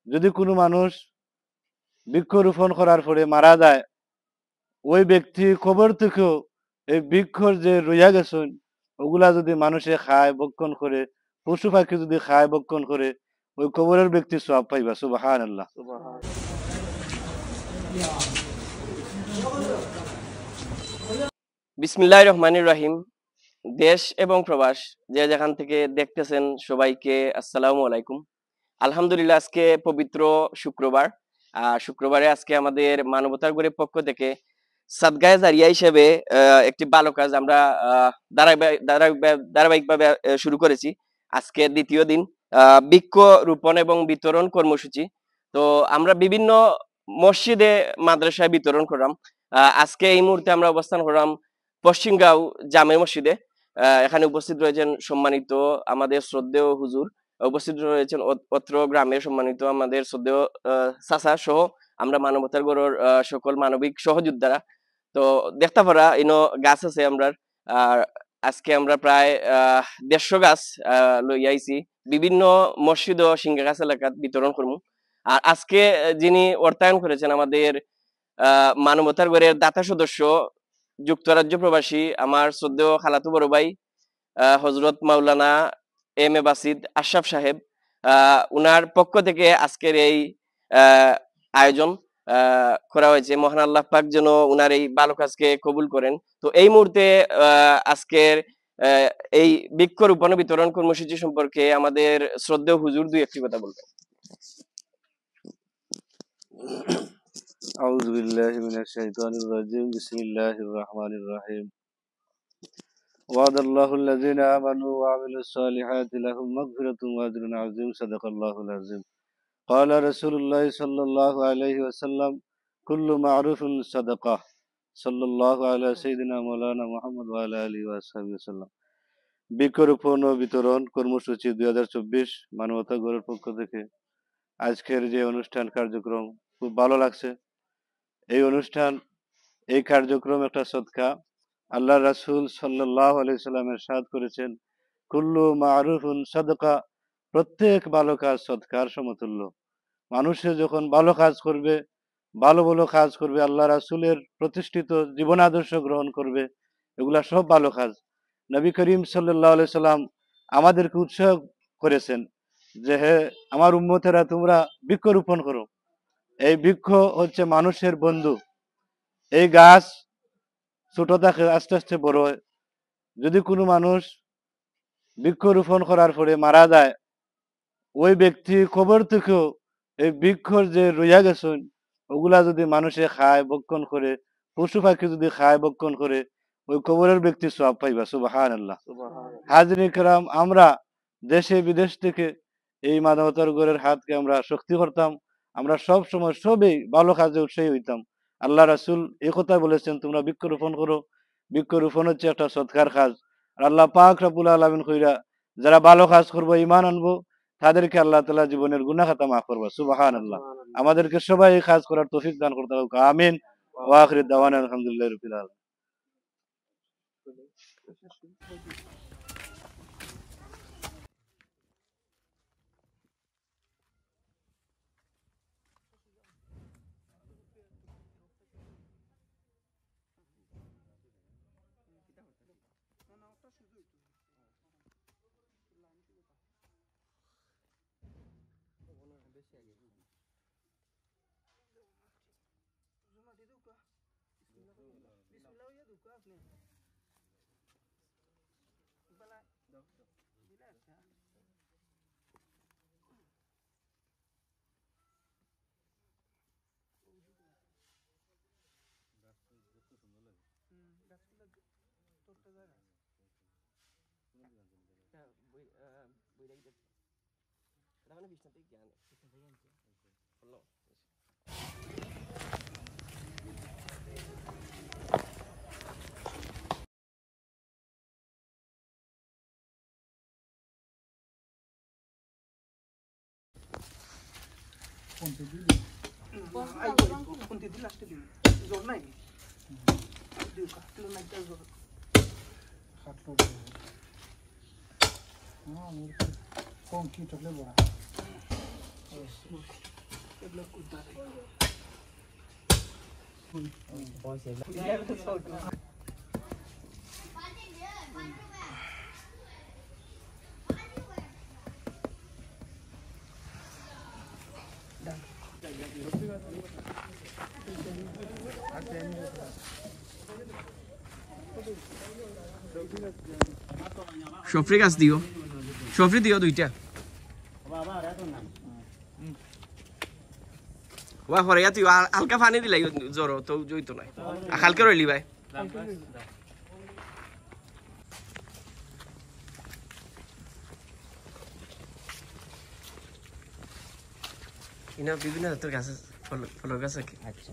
যদি কোনো মানুষ বৃক্ষরোপণ করার পরে মারা যায়, ওই ব্যক্তি কবর থেকেও এই বৃক্ষর যে রইয়া গেছেন ওগুলা যদি মানুষে খায় ভক্ষণ করে, পশু পাখি যদি খায় ভক্ষণ করে, ওই কবরের ব্যক্তি সওয়াব পাইবা। সুবহানাল্লাহ। বিসমিল্লাহির রহমানির রহিম। দেশ এবং প্রবাস যে যেখান থেকে দেখতেছেন সবাইকে আসসালামু আলাইকুম। আলহামদুলিল্লাহ, আজকে পবিত্র শুক্রবার। শুক্রবারে আজকে আমাদের মানবতার গড়ের পক্ষ থেকে সাদগায়ে জারিয়া হিসেবে একটি ভালো কাজ আমরা ধারাবাহিকভাবে শুরু করেছি। আজকে দ্বিতীয় দিন বৃক্ষ রোপণ এবং বিতরণ কর্মসূচি। তো আমরা বিভিন্ন মসজিদে মাদ্রাসায় বিতরণ করলাম। আজকে এই মুহূর্তে আমরা অবস্থান করলাম পশ্চিমগাঁও জামে মসজিদে। এখানে উপস্থিত রয়েছেন সম্মানিত আমাদের শ্রদ্ধেয় হুজুর, উপস্থিত রয়েছেন অত্র গ্রামের সম্মানিত আমাদের শ্রদ্ধেয় চাচা সহ আমরা মানবতার গড়ের সকল মানবিক সহযোদ্ধারা। তো দেখতে পারা ইনো গাছ আছে আমরা। আর আজকে আমরা প্রায় 150 গাছ লই আইছি, বিভিন্ন মসজিদ ও সিংহা গাছ এলাকাত বিতরণ করবো। আর আজকে যিনি অর্থায়ন করেছেন আমাদের মানবতার গড়ের দাতা সদস্য যুক্তরাজ্য প্রবাসী আমার শ্রদ্ধেয় খালাতো বড় ভাই হজরত মাওলানা এম এ বাসিদ আশরাফ সাহেব, উনার পক্ষ থেকে আজকের এই আয়োজন করা হয়েছে। মহান আল্লাহ পাক যেন উনার এই ভালো কাজকে কবুল করেন। তো এই মুহূর্তে আজকের এই বৃক্ষরোপণ বিতরণ কর্মসূচি সম্পর্কে আমাদের শ্রদ্ধেয় হুজুর দুই একটি কথা বলবেন। আউযু বিল্লাহি মিনাশ শাইতানির রাজিম। বিসমিল্লাহির রহমানির রহিম। ওয়াদাল্লাহুল্লাযীনা আমানু ওয়া আমিলুস সালিহাতি লাহুম মাগফিরাতুন ওয়া আজরুন আযীম। সাদাকাল্লাহুল আযীম। ক্বালা রাসূলুল্লাহ সাল্লাল্লাহু আলাইহি ওয়াসাল্লাম কুল্লু মা'রুফিন সাদাকাহ। সাল্লাল্লাহু আলা সাইয়্যিদিনা মাওলানা মুহাম্মদ ওয়া আলা আলিহি ওয়া সাহবিহি ওয়াসাল্লাম। বৃক্ষরোপণ ও বিতরণ কর্মসূচি 2024 মানবতা গড়ের পক্ষ থেকে আজকের যে অনুষ্ঠান কার্যক্রম খুব ভালো লাগছে। এই অনুষ্ঠান, এই কার্যক্রম একটা সদকা। আল্লাহ রাসূল সাল্লাল্লাহু আলাইহি সাল্লাম ইরশাদ করেছেন, কুল্লু মা'রুফুন সাদাকা, প্রত্যেক ভালো কাজ সদকার সমতুল্য। মানুষে যখন ভালো কাজ করবে, ভালো ভালো কাজ করবে, আল্লাহ রাসূলের প্রতিষ্ঠিত জীবন আদর্শ গ্রহণ করবে, এগুলা সব ভালো কাজ। নবী করিম সাল্লাল্লাহু আলাইহি সাল্লাম আমাদেরকে উৎসাহ করেছেন যে হে আমার উম্মতেরা, তোমরা বৃক্ষরোপণ করো। এই বৃক্ষ হচ্ছে মানুষের বন্ধু। এই গাছ ছোট থাকে, আস্তে আস্তে বড় হয়। যদি কোনো মানুষ বৃক্ষরোপণ করার পরে মারা যায়, ওই ব্যক্তি কবর থেকেও এই বৃক্ষর যে রইয়া গেছেন ওগুলা যদি মানুষে খায় ভক্ষণ করে, পশু পাখি যদি খায় ভক্ষণ করে, ওই কবরের ব্যক্তি সওয়াব পাইবা। সুবহানাল্লাহ। হাজরিন کرام, আমরা দেশে বিদেশ থেকে এই মানবতার গড়ের হাতকে আমরা শক্তি করতাম। আমরা সব সময় সবই ভালো কাজে উৎসাহী হইতাম। আল্লাহ রাসূল এই কথা বলেছেন, তোমরা বৃক্ষরোপণ করো। বৃক্ষরোপণ হচ্ছে একটা সৎকার কাজ। আর আল্লাহ পাক রব্বুল আলামিন কইরা, যারা ভালো কাজ করবো, ঈমান আনবো, তাদেরকে আল্লাহ তাআলা জীবনের গুনাহ খাতা মাফ করবা। সুবহানাল্লাহ। আমাদেরকে সবাই এই কাজ করার তৌফিক দান করতে হোক, আমিন। ওয়া আখিরু দাওয়ানা আলহামদুলিল্লাহি রাব্বিল আলামিন। কম কি টকলে বড়া সফরি গাছ দিও, সফরি দিও দুইটা। ওয়া হরিয়া তুই হালকা পানি দিলাই জ্বর তো জইতো নাই, হালকা রইলি ভাই। ইনা বিভিন্ন জাতের গাছ, ফলের গাছ আছে। আচ্ছা।